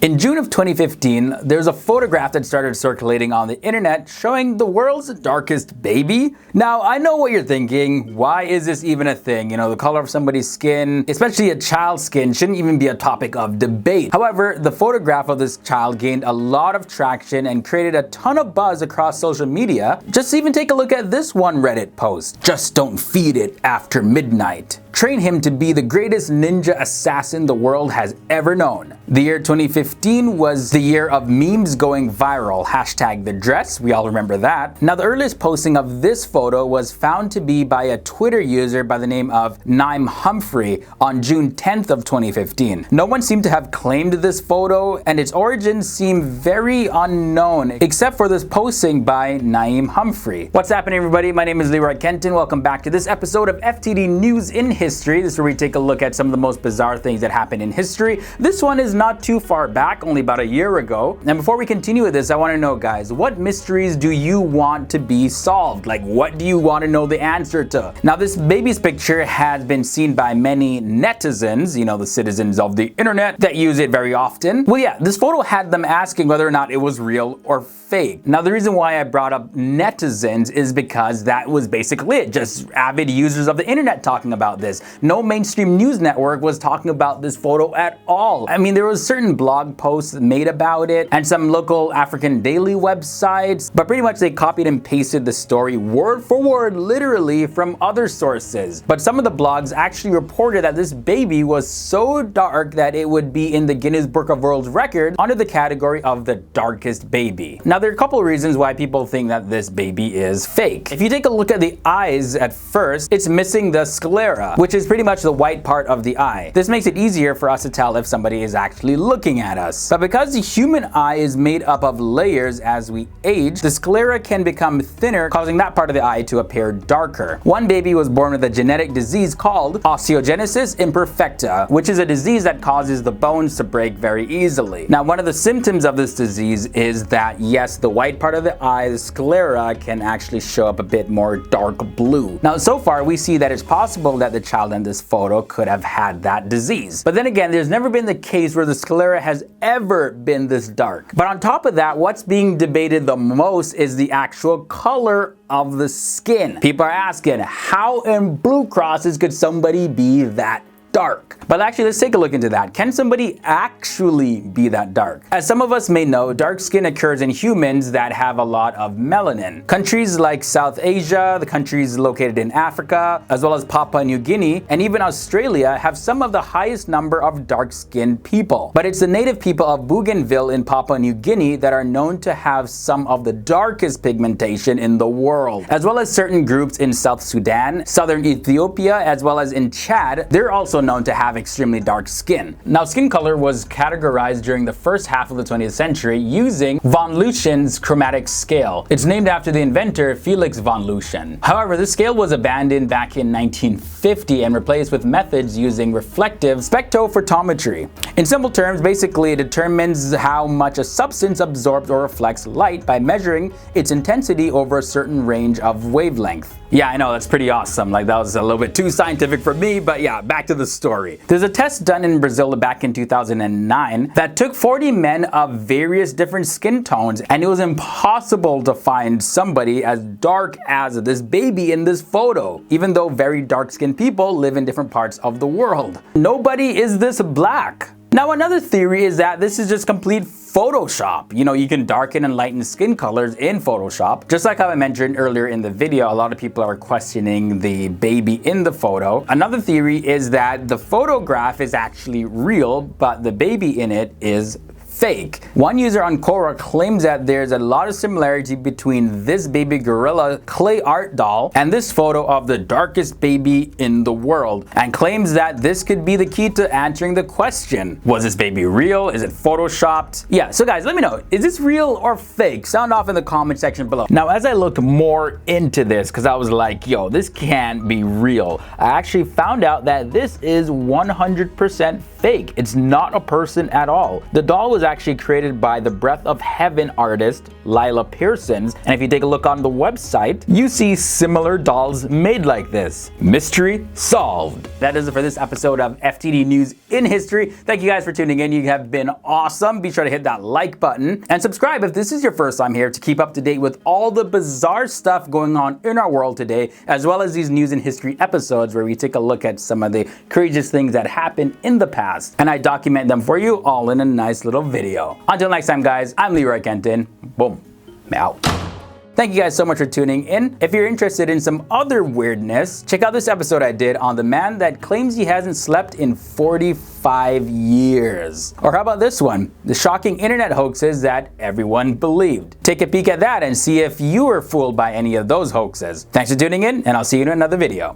In June of 2015, there's a photograph that started circulating on the internet showing the world's darkest baby. Now, I know what you're thinking. Why is this even a thing? You know, the color of somebody's skin, especially a child's skin, shouldn't even be a topic of debate. However, the photograph of this child gained a lot of traction and created a ton of buzz across social media. Just even take a look at this one Reddit post. Just don't feed it after midnight. Train him to be the greatest ninja assassin the world has ever known. The year 2015 was the year of memes going viral. Hashtag the dress, we all remember that. Now, the earliest posting of this photo was found to be by a Twitter user by the name of Naeem Humphrey on June 10th of 2015. No one seemed to have claimed this photo, and its origins seem very unknown, except for this posting by Naeem Humphrey. What's happening, everybody? My name is Leroy Kenton. Welcome back to this episode of FTD News in History. This is where we take a look at some of the most bizarre things that happened in history. This one is not too far back, only about a year ago. And before we continue with this, I want to know, guys, what mysteries do you want to be solved? Like, what do you want to know the answer to? Now, this baby's picture has been seen by many netizens, you know, the citizens of the internet that use it very often. Well, yeah, this photo had them asking whether or not it was real or fake. Now, the reason why I brought up netizens is because that was basically it. Just avid users of the internet talking about this. No mainstream news network was talking about this photo at all. I mean, there was certain blog posts made about it and some local African daily websites, but pretty much they copied and pasted the story word for word, literally from other sources. But some of the blogs actually reported that this baby was so dark that it would be in the Guinness Book of World Records under the category of the darkest baby. Now, there are a couple of reasons why people think that this baby is fake. If you take a look at the eyes at first, it's missing the sclera, which is pretty much the white part of the eye. This makes it easier for us to tell if somebody is actually looking at us. But because the human eye is made up of layers as we age, the sclera can become thinner, causing that part of the eye to appear darker. One baby was born with a genetic disease called osteogenesis imperfecta, which is a disease that causes the bones to break very easily. Now, one of the symptoms of this disease is that, yes, the white part of the eye, the sclera, can actually show up a bit more dark blue. Now, so far, we see that it's possible that the child in this photo could have had that disease. But then again, there's never been the case where the sclera has ever been this dark. But on top of that, what's being debated the most is the actual color of the skin. People are asking, how in blue crosses could somebody be that dark? But actually, let's take a look into that. Can somebody actually be that dark? As some of us may know, dark skin occurs in humans that have a lot of melanin. Countries like South Asia, the countries located in Africa, as well as Papua New Guinea, and even Australia have some of the highest number of dark-skinned people. But it's the native people of Bougainville in Papua New Guinea that are known to have some of the darkest pigmentation in the world, as well as certain groups in South Sudan, southern Ethiopia, as well as in Chad. They're also known to have extremely dark skin. Now, skin color was categorized during the first half of the 20th century using von Leuschen's chromatic scale. It's named after the inventor Felix von Leuschen. However, this scale was abandoned back in 1950 and replaced with methods using reflective spectrophotometry. In simple terms, basically it determines how much a substance absorbs or reflects light by measuring its intensity over a certain range of wavelength. Yeah, I know, that's pretty awesome. Like, that was a little bit too scientific for me, but yeah, back to the story. There's a test done in Brazil back in 2009 that took 40 men of various different skin tones, and it was impossible to find somebody as dark as this baby in this photo, even though very dark-skinned people live in different parts of the world. Nobody is this black. Now, another theory is that this is just complete Photoshop. You know, you can darken and lighten skin colors in Photoshop. Just like how I mentioned earlier in the video, a lot of people are questioning the baby in the photo. Another theory is that the photograph is actually real, but the baby in it is fake. One user on Quora claims that there's a lot of similarity between this baby gorilla clay art doll and this photo of the darkest baby in the world, and claims that this could be the key to answering the question, was this baby real? Is it photoshopped? Yeah, so guys, let me know, is this real or fake? Sound off in the comment section below. Now, as I looked more into this, because I was like, yo, this can't be real, I actually found out that this is 100% fake. It's not a person at all. The doll was actually created by the Breath of Heaven artist Lila Pearsons, and if you take a look on the website, you see similar dolls made like this. Mystery solved. That is it for this episode of FTD News in History. Thank you guys for tuning in. You have been awesome. Be sure to hit that like button and subscribe if this is your first time here to keep up to date with all the bizarre stuff going on in our world today, as well as these News in History episodes where we take a look at some of the craziest things that happened in the past, and I document them for you all in a nice little video. Until next time, guys, I'm Leroy Kenton. Boom. Out. Thank you guys so much for tuning in. If you're interested in some other weirdness, check out this episode I did on the man that claims he hasn't slept in 45 years. Or how about this one? The shocking internet hoaxes that everyone believed. Take a peek at that and see if you were fooled by any of those hoaxes. Thanks for tuning in, and I'll see you in another video.